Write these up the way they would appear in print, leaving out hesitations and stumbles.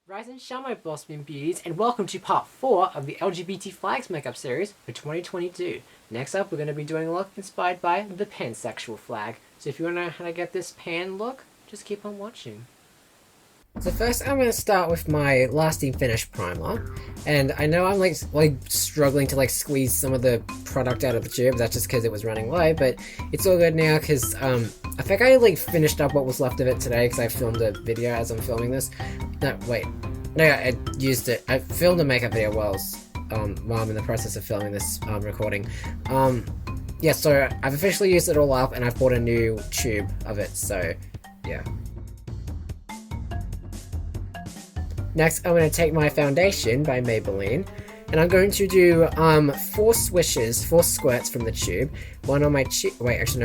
Rise and shine, my Bossman beauties, and welcome to part 4 of the LGBT flags makeup series for 2022. Next up, we're going to be doing a look inspired by the pansexual flag. So if you want to know how to get this pan look, just keep on watching. So first I'm going to start with my lasting finish primer, and I know I'm like struggling to squeeze some of the product out of the tube. That's just because it was running low, but it's all good now because I think I finished up what was left of it today because I filmed a video as I'm filming this. No, wait. No, I used it. I filmed a makeup video while I'm in the process of filming this recording. Yeah, so I've officially used it all up and I've bought a new tube of it, so yeah. Next, I'm going to take my foundation by Maybelline, and I'm going to do 4 squirts from the tube. One on my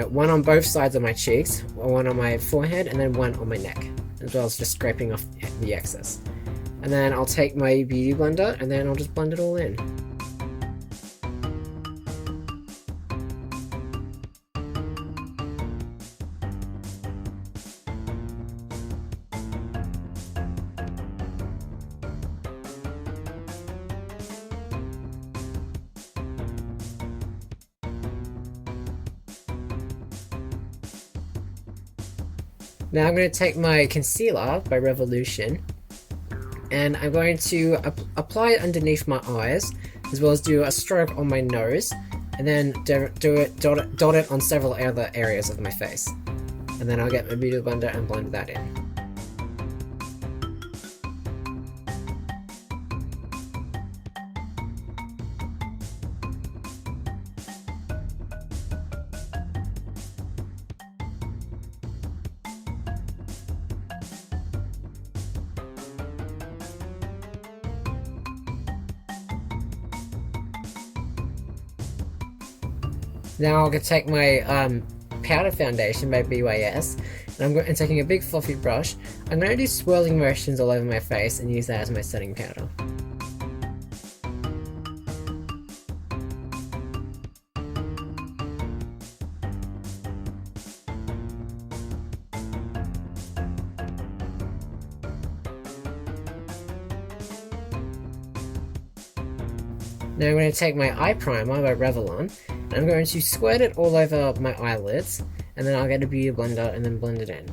one on both sides of my cheeks, one on my forehead, and then one on my neck, as well as just scraping off the excess. And then I'll take my beauty blender, and then I'll just blend it all in. Now I'm going to take my concealer by Revolution, and I'm going to apply it underneath my eyes, as well as do a stroke on my nose, and then dot it on several other areas of my face. And then I'll get my beauty blender and blend that in. Now I'm going to take my powder foundation by BYS, and taking a big fluffy brush, I'm going to do swirling motions all over my face and use that as my setting powder. Now I'm going to take my eye primer by Revlon, and I'm going to squirt it all over my eyelids, and then I'll get a beauty blender and then blend it in.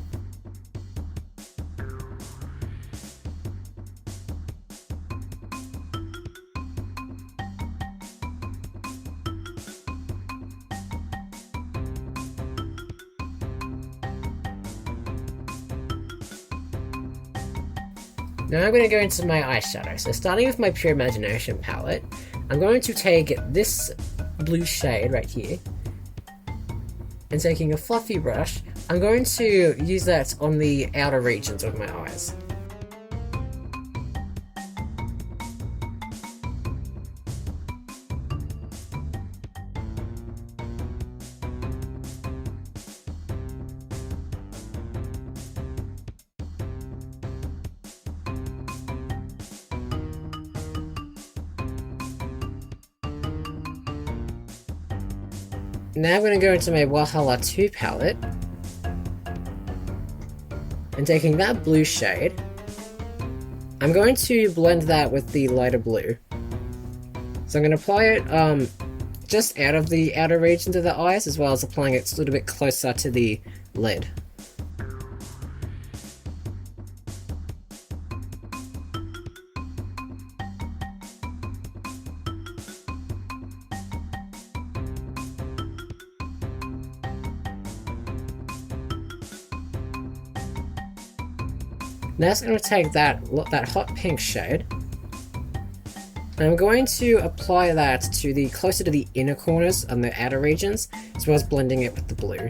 Now I'm going to go into my eyeshadow. So starting with my Pure Imagination palette, I'm going to take this blue shade right here, and taking a fluffy brush, I'm going to use that on the outer regions of my eyes. Now I'm going to go into my Valhalla 2 palette, and taking that blue shade, I'm going to blend that with the lighter blue. So I'm going to apply it just out of the outer regions of the eyes, as well as applying it a little bit closer to the lid. Now I'm going to take that hot pink shade, and I'm going to apply that to the closer to the inner corners and the outer regions, as well as blending it with the blue.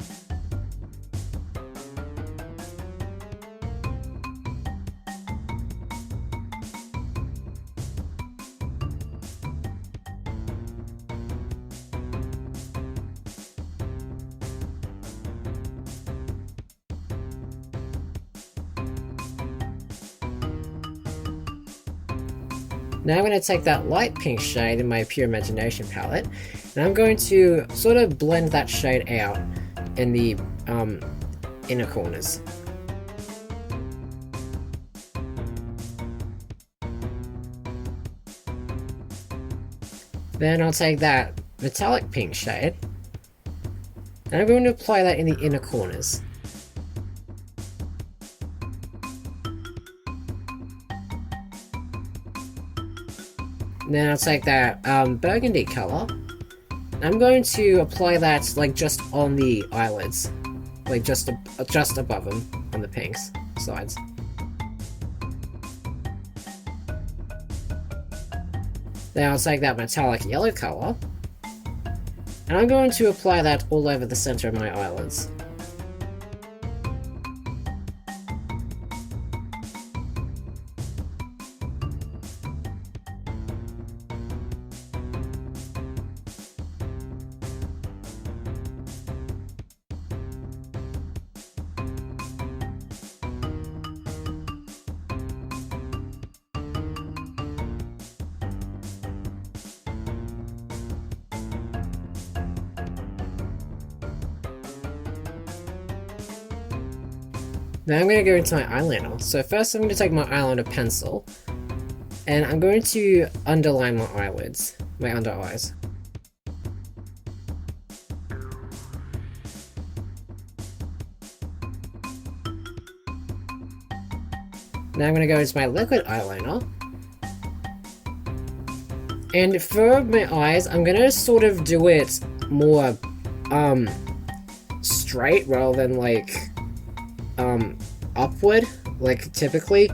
Now I'm going to take that light pink shade in my Pure Imagination palette, and I'm going to sort of blend that shade out in the inner corners. Then I'll take that metallic pink shade, and I'm going to apply that in the inner corners. Then I'll take that burgundy color. I'm going to apply that like just on the eyelids, like just above them on the pinks sides. Then I'll take that metallic yellow color, and I'm going to apply that all over the center of my eyelids. Now I'm going to go into my eyeliner. So first I'm going to take my eyeliner pencil, and I'm going to underline my eyelids, my under eyes. Now I'm going to go into my liquid eyeliner, and for my eyes I'm going to sort of do it more straight rather than like upward, like typically.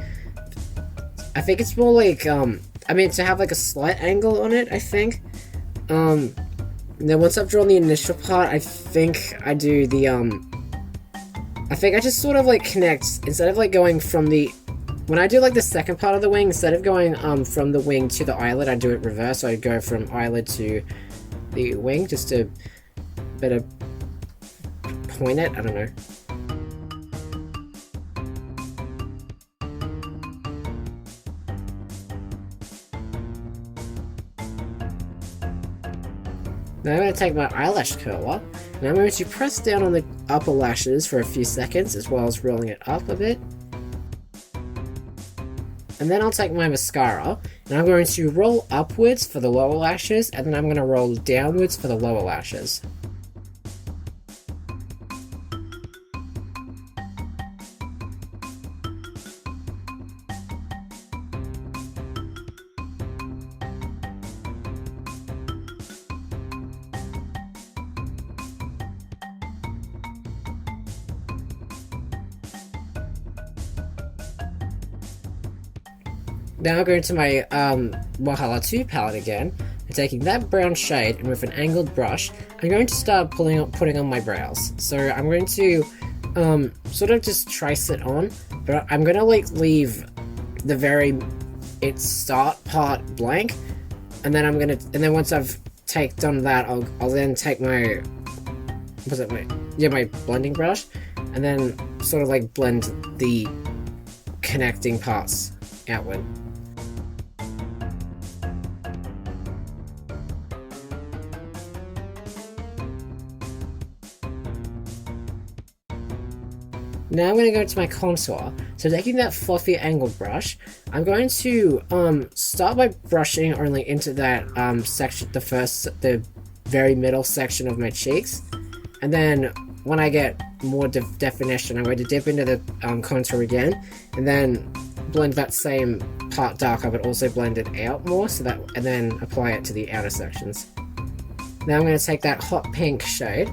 I think it's more like I mean to have like a slight angle on it, I think. Then once I've drawn the initial part, I think I do the I think I just sort of like connect, instead of like going from the, when I do like the second part of the wing, instead of going from the wing to the eyelid, I do it reverse. So I go from eyelid to the wing just to better point it, I don't know. Now I'm going to take my eyelash curler, and I'm going to press down on the upper lashes for a few seconds, as well as rolling it up a bit. And then I'll take my mascara, and I'm going to roll upwards for the lower lashes, and then I'm going to roll downwards for the lower lashes. Now I'm going to my Wahala 2 palette again, and taking that brown shade, and with an angled brush, I'm going to start putting on my brows. So I'm going to sort of just trace it on, but I'm going to like leave the start part blank, and then once I've done that, I'll then take my my blending brush, and then sort of like blend the connecting parts outward. Now I'm going to go to my contour. So taking that fluffy angled brush, I'm going to start by brushing only into that section, the very middle section of my cheeks, and then when I get more definition, I'm going to dip into the contour again, and then blend that same part darker, but also blend it out more, and then apply it to the outer sections. Now I'm going to take that hot pink shade,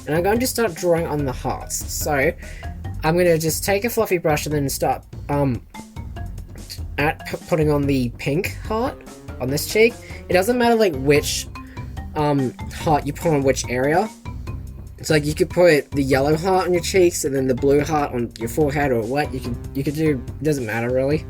and I'm going to start drawing on the hearts. So I'm going to just take a fluffy brush and then start putting on the pink heart on this cheek. It doesn't matter like which heart you put on which area. It's like you could put the yellow heart on your cheeks and then the blue heart on your forehead, or what you could do. It doesn't matter really.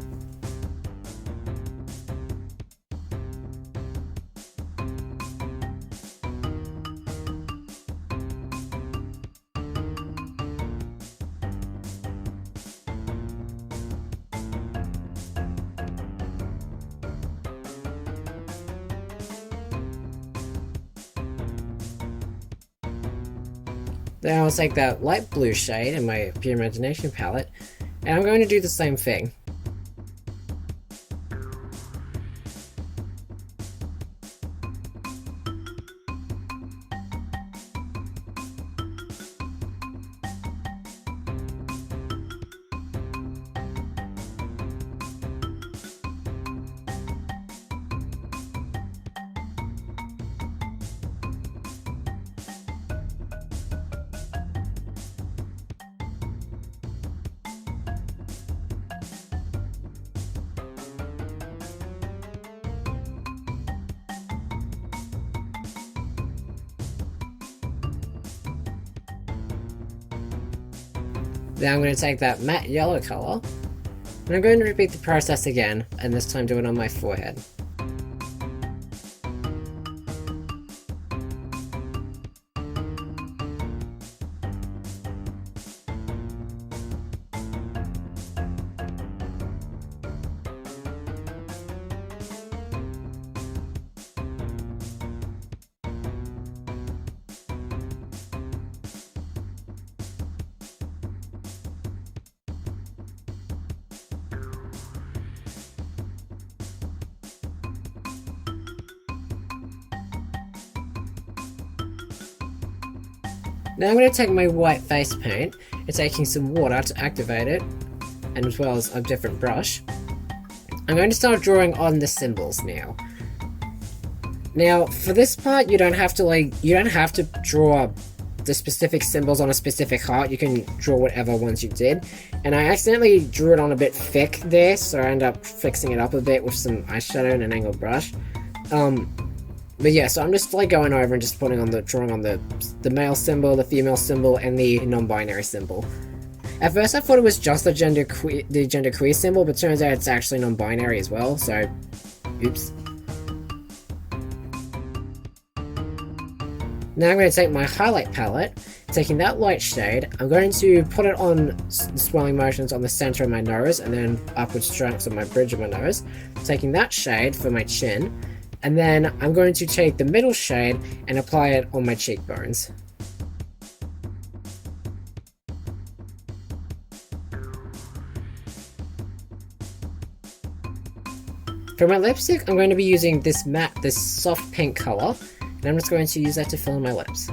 Then I'll take that light blue shade in my Pure Imagination palette, and I'm going to do the same thing. Now I'm going to take that matte yellow colour, and I'm going to repeat the process again, and this time do it on my forehead. Now I'm going to take my white face paint and taking some water to activate it, and as well as a different brush. I'm going to start drawing on the symbols now. Now, for this part, you don't have to draw the specific symbols on a specific heart. You can draw whatever ones you did. And I accidentally drew it on a bit thick there, so I ended up fixing it up a bit with some eyeshadow and an angled brush. But yeah, so I'm just like going over and just drawing on the male symbol, the female symbol, and the non-binary symbol. At first I thought it was just the genderqueer symbol, but turns out it's actually non-binary as well, so oops. Now I'm going to take my highlight palette, taking that light shade, I'm going to put it on the swirling motions on the center of my nose, and then upward strokes on my bridge of my nose, taking that shade for my chin. And then I'm going to take the middle shade and apply it on my cheekbones. For my lipstick, I'm going to be using this soft pink color, and I'm just going to use that to fill in my lips.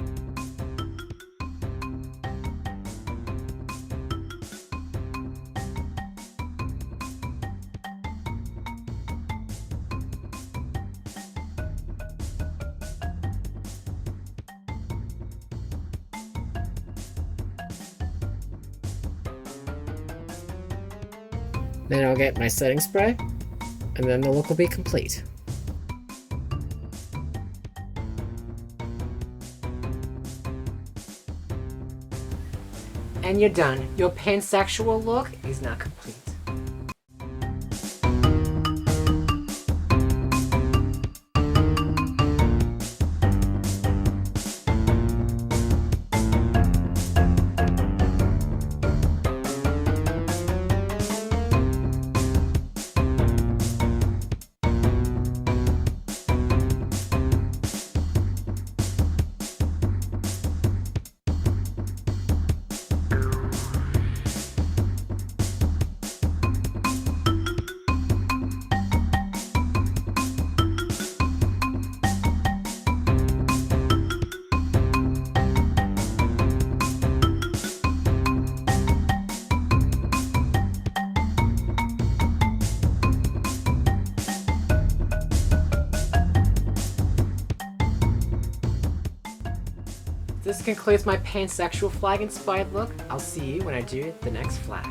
Then I'll get my setting spray, and then the look will be complete. And you're done. Your pansexual look is now complete. This concludes my pansexual flag inspired look. I'll see you when I do the next flag.